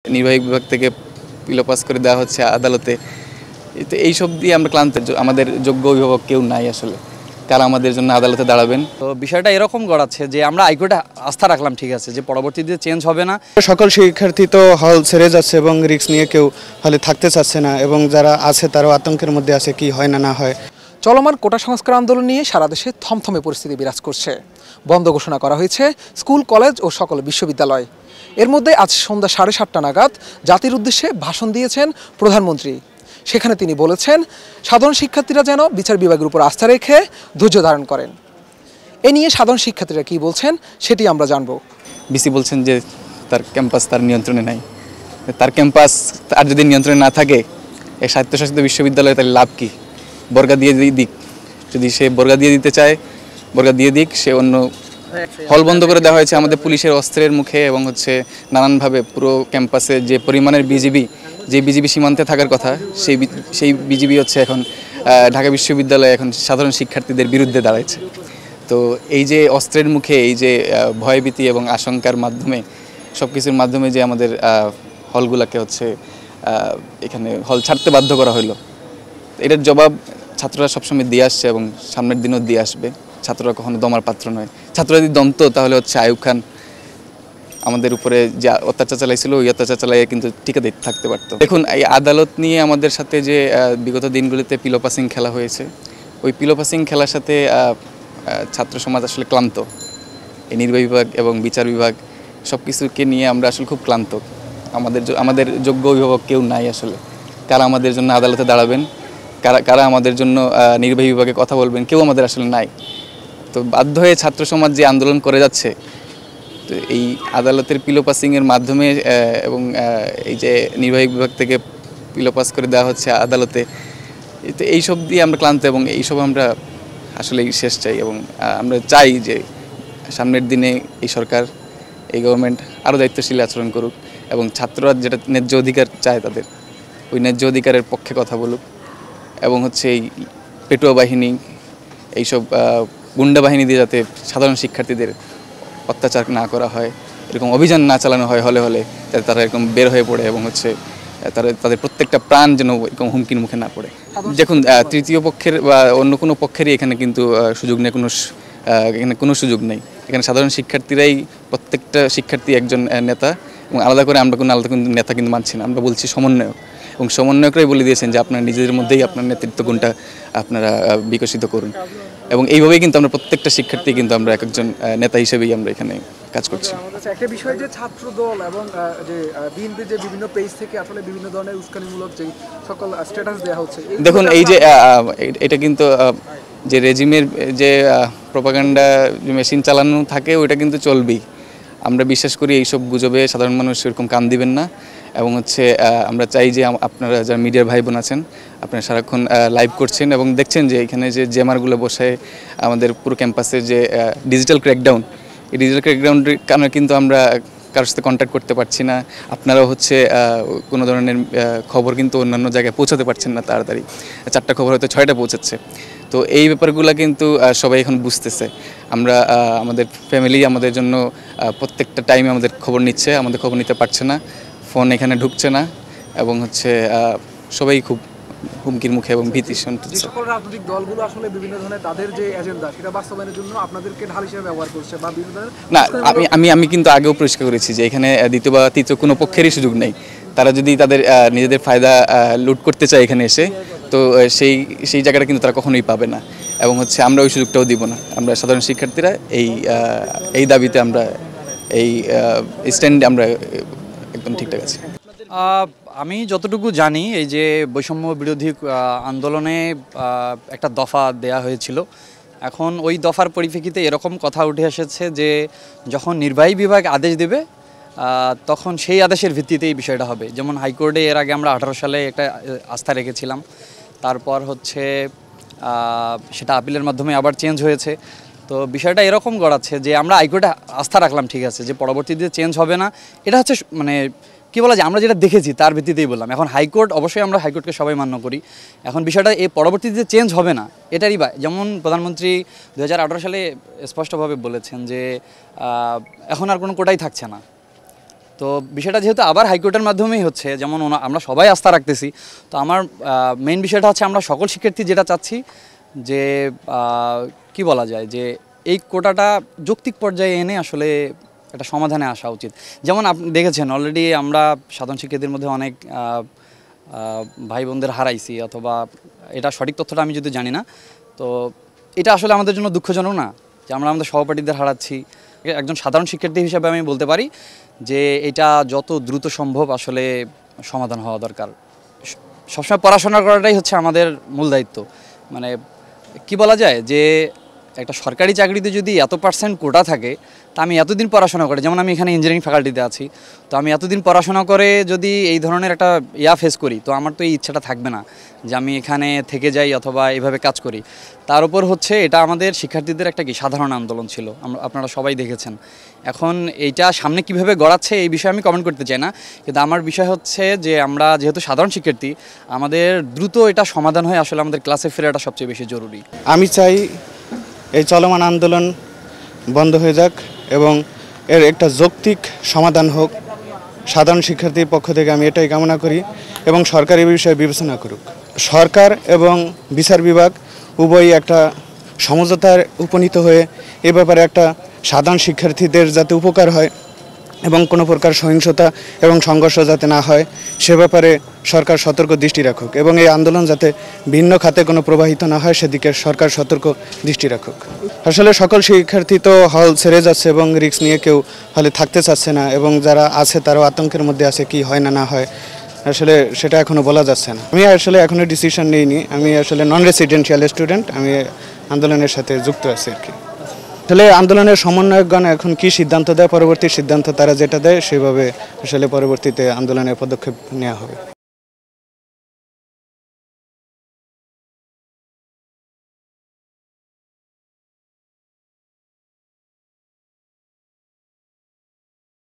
নির্বাহী বিভাগ থেকে পিলোপাস করে দেওয়া হচ্ছে আদালতে। তো এইসব দিয়ে আমরা ক্লান্ত। আমাদের যোগ্য অভিভাবক কেউ নাই আসলে, কারা আমাদের জন্য আদালতে দাঁড়াবেন। তো বিষয়টা এরকম গড়াচ্ছে যে আমরা হাইকোর্টে আস্থা রাখলাম, ঠিক আছে, যে পরবর্তীতে চেঞ্জ হবে না। সকল শিক্ষার্থী তো হল ছেড়ে যাচ্ছে এবং রিস্ক নিয়ে কেউ হলে থাকতে চাচ্ছে না, এবং যারা আছে তারাও আতঙ্কের মধ্যে আছে কি হয় না হয়। চলমান কোটা সংস্কার আন্দোলন নিয়ে সারা দেশে থমথমে পরিস্থিতি বিরাজ করছে। বন্ধ ঘোষণা করা হয়েছে স্কুল, কলেজ ও সকল বিশ্ববিদ্যালয়। এর মধ্যে আজ সন্ধ্যা 7:30 নাগাদ জাতির উদ্দেশ্যে ভাষণ দিয়েছেন প্রধানমন্ত্রী। সেখানে তিনি বলেছেন, সাধারণ শিক্ষার্থীরা যেন বিচার বিভাগের উপর আস্থা রেখে ধৈর্য ধারণ করেন। এ নিয়ে সাধারণ শিক্ষার্থীরা কি বলছেন সেটি আমরা জানব। বিসি বলছেন যে তার ক্যাম্পাস তার নিয়ন্ত্রণে নাই। তার ক্যাম্পাস আর যদি নিয়ন্ত্রণে না থাকে, এই স্বায়ত্তশাসিত বিশ্ববিদ্যালয়ে তাহলে লাভ কি? বর্গা দিয়ে দিক, যদি সে বর্গা দিয়ে দিতে চায় বর্গা দিয়ে দিক। সে অন্য হল বন্ধ করে দেওয়া হয়েছে আমাদের পুলিশের অস্ত্রের মুখে, এবং নানানভাবে পুরো ক্যাম্পাসে যে পরিমাণের বিজিবি সীমান্তে থাকার কথা, সেই বিজিবি এখন ঢাকা বিশ্ববিদ্যালয়ে এখন সাধারণ শিক্ষার্থীদের বিরুদ্ধে দাঁড়াচ্ছে। তো এই যে অস্ত্রের মুখে, এই যে ভয়ভীতি এবং আশঙ্কার মাধ্যমে, সব কিছুর মাধ্যমে যে আমাদের হলগুলোকে এখানে হল ছাড়তে বাধ্য করা হলো, এটার জবাব ছাত্ররা সবসময় দিয়ে আসছে এবং সামনের দিনও দিয়ে আসবে। ছাত্ররা কখনো দমার পাত্র নয়। ছাত্ররা যদি দমতো তাহলে আইয়ুব খান আমাদের উপরে যে অত্যাচার চালাইছিল, ওই অত্যাচার চালাইয়ে কিন্তু টিকে থাকতে পারতো। দেখুন, এই আদালত নিয়ে আমাদের সাথে যে বিগত দিনগুলিতে পিলোপাসিং খেলা হয়েছে, ওই পিলোপাসিং খেলার সাথে ছাত্র সমাজ আসলে ক্লান্ত। এই নির্বাহী বিভাগ এবং বিচার বিভাগ সব কিছুকে নিয়ে আমরা আসলে খুব ক্লান্ত। আমাদের যোগ্য অভিভাবক কেউ নাই আসলে, কারা আমাদের জন্য আদালতে দাঁড়াবেন, কারা আমাদের জন্য নির্বাহী বিভাগে কথা বলবেন, কেউ আমাদের আসলে নাই। তো বাধ্য হয়ে ছাত্র সমাজ যে আন্দোলন করে যাচ্ছে, তো এই আদালতের পিলোপাসিংয়ের মাধ্যমে এবং এই যে নির্বাহী বিভাগ থেকে পিলোপাস করে দেওয়া হচ্ছে আদালতে, তো এইসব দিয়ে আমরা ক্লান্ত, এবং এইসব আমরা আসলে শেষ চাই। এবং আমরা চাই যে সামনের দিনে এই সরকার, এই গভর্নমেন্ট আরও দায়িত্বশীল আচরণ করুক, এবং ছাত্ররা যেটা ন্যায্য অধিকার চায় তাদের, ওই ন্যায্য অধিকারের পক্ষে কথা বলুক। এবং এই পেটুয়া বাহিনী, এইসব গুন্ডা বাহিনী দিয়ে যাতে সাধারণ শিক্ষার্থীদের অত্যাচার না করা হয়, এরকম অভিযান না চালানো হয় হলে যাতে তারা এরকম বের হয়ে পড়ে, এবং তাদের প্রত্যেকটা প্রাণ যেন এরকম হুমকির মুখে না পড়ে। দেখুন, তৃতীয় পক্ষের বা অন্য কোনো পক্ষেরই এখানে কিন্তু সুযোগ নেই, এখানে কোনো সুযোগ নেই। এখানে সাধারণ শিক্ষার্থীরাই, প্রত্যেকটা শিক্ষার্থী একজন নেতা, এবং আলাদা করে আমরা কোনো আলাদা নেতা কিন্তু মানছি না। আমরা বলছি সমন্বয়ক, এবং সমন্বয়করাই বলে দিয়েছেন যে আপনারা নিজেদের মধ্যেই আপনার নেতৃত্ব গুণটা আপনারা বিকশিত করুন। এবং এইভাবেই কিন্তু আমরা প্রত্যেকটা শিক্ষার্থী কিন্তু আমরা একজন নেতা হিসেবেই আমরা এখানে কাজ করছি। একটা বিষয় যে ছাত্র দল এবং যে বিএনপি যে বিভিন্ন পেজ থেকে আসলে বিভিন্ন ধরনের উস্কানিমূলক যে সকল স্ট্যাটাস দেওয়া হচ্ছে, দেখুন, এই যে এটা কিন্তু যে রেজিমের যে প্রপাগান্ডা মেশিন চালানো থাকে, ওইটা কিন্তু চলবেই। আমরা বিশ্বাস করি এইসব গুজবে সাধারণ মানুষ এরকম কান দিবেন না। এবং আমরা চাই যে আপনারা যারা মিডিয়ার ভাই বোন আছেন, আপনারা সারাক্ষণ লাইভ করছেন এবং দেখছেন যে এখানে যে জেমারগুলো বসে আমাদের পুরো ক্যাম্পাসে যে ডিজিটাল ক্র্যাকডাউন, এই ডিজিটাল ক্র্যাকডাউনের কারণে কিন্তু আমরা কারোর সাথে কন্ট্যাক্ট করতে পারছি না। আপনারাও কোনো ধরনের খবর কিন্তু অন্যান্য জায়গায় পৌঁছাতে পারছেন না তাড়াতাড়ি। 4টা খবর হয়তো 6টা পৌঁছাচ্ছে। তো এই ব্যাপারগুলো কিন্তু সবাই এখন বুঝতেছে। আমাদের ফ্যামিলি আমাদের জন্য প্রত্যেকটা টাইমে আমাদের খবর নিচ্ছে, আমাদের খবর নিতে পারছে না, ফোন এখানে ঢুকছে না, এবং সবাই খুব হুমকির মুখে এবং ভীতি শুনতেছে। সকল রাজনৈতিক দলগুলো আসলে বিভিন্ন ধরনের তাদের যে এজেন্ডা, সেটা বাস্তবায়নের জন্য আপনাদেরকে ঢাল হিসেবে ব্যবহার করছে বা বিভিন্ন ধরনের না, আমি কিন্তু আগেও পরিষ্কার করেছি যে এখানে দ্বিতীয় বা তৃতীয় কোনো পক্ষেরই সুযোগ নেই। তারা যদি তাদের নিজেদের ফায়দা লুট করতে চায় এখানে এসে, তো সেই জায়গাটা কিন্তু তারা কখনোই পাবে না। এবং আমরা ওই সুযোগটাও দিব না। আমরা সাধারণ শিক্ষার্থীরা এই দাবিতে আমরা এই স্ট্যান্ডে আমরা একদম ঠিকঠাক আছি। আমি যতটুকু জানি, এই যে বৈষম্য বিরোধী আন্দোলনে একটা দফা দেয়া হয়েছিল। এখন ওই দফার পরিপ্রেক্ষিতে এরকম কথা উঠে এসেছে যে যখন নির্বাহী বিভাগ আদেশ দেবে, তখন সেই আদেশের ভিত্তিতে এই বিষয়টা হবে। যেমন হাইকোর্টে এর আগে আমরা 18 সালে একটা আস্থা রেখেছিলাম, তারপর সেটা আপিলের মাধ্যমে আবার চেঞ্জ হয়েছে। তো বিষয়টা এরকম গড়াচ্ছে যে আমরা হাইকোর্টে আস্থা রাখলাম, ঠিক আছে, যে পরবর্তীতে চেঞ্জ হবে না। এটা কী বলা যায়, আমরা যেটা দেখেছি তার ভিত্তিতেই বললাম। এখন হাইকোর্ট, অবশ্যই আমরা হাইকোর্টকে সবাই মান্য করি। এখন বিষয়টা এই পরবর্তীতে চেঞ্জ হবে না, এটারই যেমন প্রধানমন্ত্রী 2018 সালে স্পষ্টভাবে বলেছেন যে এখন আর কোনো কোটাই থাকছে না। তো বিষয়টা যেহেতু আবার হাইকোর্টের মাধ্যমেই হচ্ছে, যেমন আমরা সবাই আস্থা রাখতেছি, তো আমার মেইন বিষয়টা হচ্ছে আমরা সকল শিক্ষার্থী যেটা চাচ্ছি যে কি বলা যায় যে এই কোটাটা যৌক্তিক পর্যায়ে এনে আসলে একটা সমাধানে আসা উচিত। যেমন আপনি দেখেছেন অলরেডি আমরা সাধারণ শিক্ষার্থীর মধ্যে অনেক ভাই বোনদের হারাইছি, অথবা এটা সঠিক তথ্যটা আমি যদি জানি না, তো এটা আসলে আমাদের জন্য দুঃখজনক না যে আমরা আমাদের সহপাঠীদের হারাচ্ছি। একজন সাধারণ শিক্ষার্থী হিসেবে আমি বলতে পারি যে এটা যত দ্রুত সম্ভব আসলে সমাধান হওয়া দরকার। সবসময় পড়াশোনা করাটাই হচ্ছে আমাদের মূল দায়িত্ব। মানে কি বলা যায় যে একটা সরকারি চাকরিতে যদি এত % কোটা থাকে, তা আমি এতদিন পড়াশোনা করে, যেমন আমি এখানে ইঞ্জিনিয়ারিং ফ্যাকাল্টিতে আছি, তো আমি এতদিন পড়াশোনা করে যদি এই ধরনের একটা ফেস করি, তো আমার তো এই ইচ্ছাটা থাকবে না যে আমি এখানে থেকে যাই অথবা এইভাবে কাজ করি। তার উপর হচ্ছে এটা আমাদের শিক্ষার্থীদের একটা কি সাধারণ আন্দোলন ছিল, আপনারা সবাই দেখেছেন। এখন এইটা সামনে কিভাবে গড়াচ্ছে এই বিষয়ে আমি কমেন্ট করতে চাই না, কিন্তু আমার বিষয় হচ্ছে যে আমরা যেহেতু সাধারণ শিক্ষার্থী, আমাদের দ্রুত এটা সমাধান হয়ে আসলে আমাদের ক্লাসে ফেরাটা সবচেয়ে বেশি জরুরি। আমি চাই এই চলমান আন্দোলন বন্ধ হয়ে যাক এবং এর একটা যৌক্তিক সমাধান হোক। সাধারণ শিক্ষার্থীর পক্ষ থেকে আমি এটাই কামনা করি এবং সরকার এই বিষয়ে বিবেচনা করুক। সরকার এবং বিচার বিভাগ উভয়ই একটা সমঝোতায় উপনীত হয়ে এ ব্যাপারে একটা সাধারণ শিক্ষার্থীদের যাতে উপকার হয় এবং কোনো প্রকার সহিংসতা এবং সংঘর্ষ যাতে না হয় সে ব্যাপারে সরকার সতর্ক দৃষ্টি রাখুক এবং এই আন্দোলন যাতে ভিন্ন খাতে কোনো প্রবাহিত না হয় সেদিকে সরকার সতর্ক দৃষ্টি রাখুক। আসলে সকল শিক্ষার্থী তো হল ছেড়ে যাচ্ছে এবং রিস্ক নিয়ে কেউ হলে থাকতে চাচ্ছে না, এবং যারা আছে তারাও আতঙ্কের মধ্যে আছে কি হয় না হয়, আসলে সেটা এখনও বলা যাচ্ছে না। আমি আসলে এখনও ডিসিশন নিইনি, আমি আসলে নন রেসিডেন্সিয়াল স্টুডেন্ট, আমি আন্দোলনের সাথে যুক্ত আছি আর কি। আসলে আন্দোলনের সমন্বয়কগণ এখন কি সিদ্ধান্ত দেয়, পরবর্তী সিদ্ধান্ত তারা যেটা দেয় সেভাবে আসলে পরবর্তীতে আন্দোলনের পদক্ষেপ নেওয়া হবে।